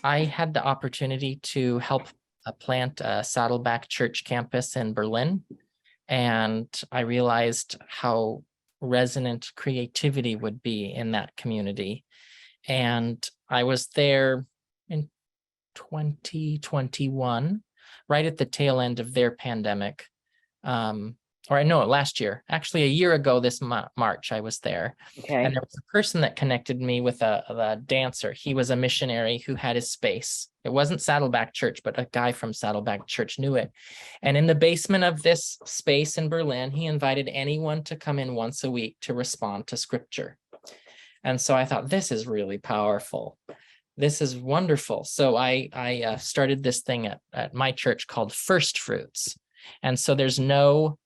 I had the opportunity to help plant a Saddleback church campus in Berlin, and I realized how resonant creativity would be in that community. And I was there in 2021, right at the tail end of their pandemic. Or I know it last year, actually a year ago this March, I was there. And Okay. there was a person that connected me with a dancer. He was a missionary who had his space. It wasn't Saddleback Church, but a guy from Saddleback Church knew it. And in the basement of this space in Berlin, he invited anyone to come in once a week to respond to scripture. And so I thought, this is really powerful. This is wonderful. So I started this thing at my church called First Fruits. And so there's no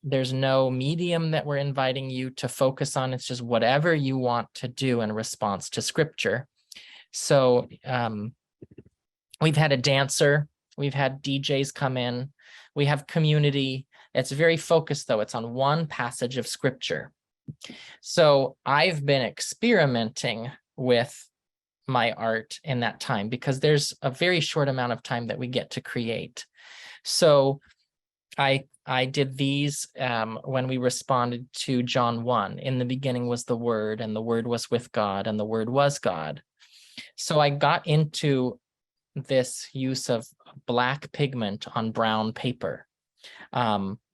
medium that we're inviting you to focus on. It's just whatever you want to do in response to scripture. So we've had a dancer, we've had DJs come in, we have community. It's very focused though. It's on one passage of scripture. So I've been experimenting with my art in that time because there's a very short amount of time that we get to create. So I did these when we responded to John 1. In the beginning was the Word, and the Word was with God, and the Word was God. So I got into this use of black pigment on brown paper,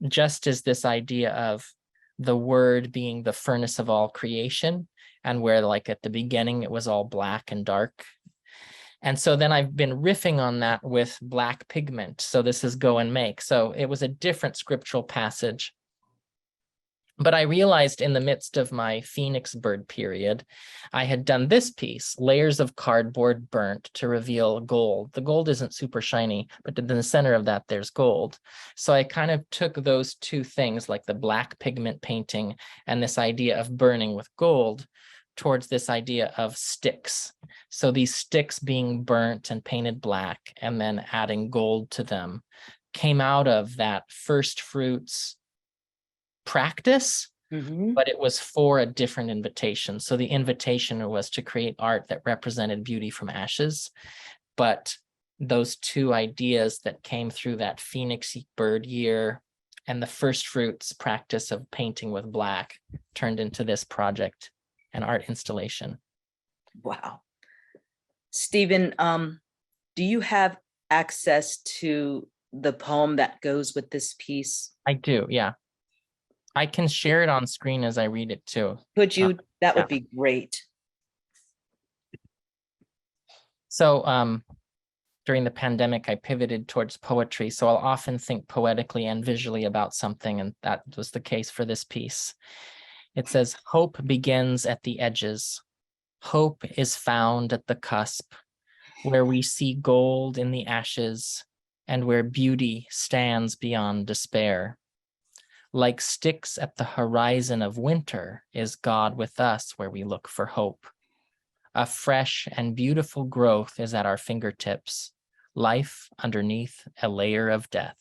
just as this idea of the Word being the furnace of all creation, and where like at the beginning it was all black and dark. And so then I've been riffing on that with black pigment. So this is Go and Make. So it was a different scriptural passage. But I realized in the midst of my Phoenix bird period, I had done this piece, layers of cardboard burnt to reveal gold. The gold isn't super shiny, but in the center of that, there's gold. So I kind of took those two things, like the black pigment painting and this idea of burning with gold, towards this idea of sticks. So these sticks being burnt and painted black and then adding gold to them came out of that first fruits practice, but it was for a different invitation. So the invitation was to create art that represented beauty from ashes. But those two ideas that came through that Phoenix bird year and the first fruits practice of painting with black turned into this project, an art installation. Wow. Steven, do you have access to the poem that goes with this piece? I do, yeah. I can share it on screen as I read it too. Could you? That yeah. would be great. So during the pandemic, I pivoted towards poetry. So I'll often think poetically and visually about something, and that was the case for this piece. It says, hope begins at the edges. Hope is found at the cusp, where we see gold in the ashes and where beauty stands beyond despair. Like sticks at the horizon of winter is God with us where we look for hope. A fresh and beautiful growth is at our fingertips, life underneath a layer of death.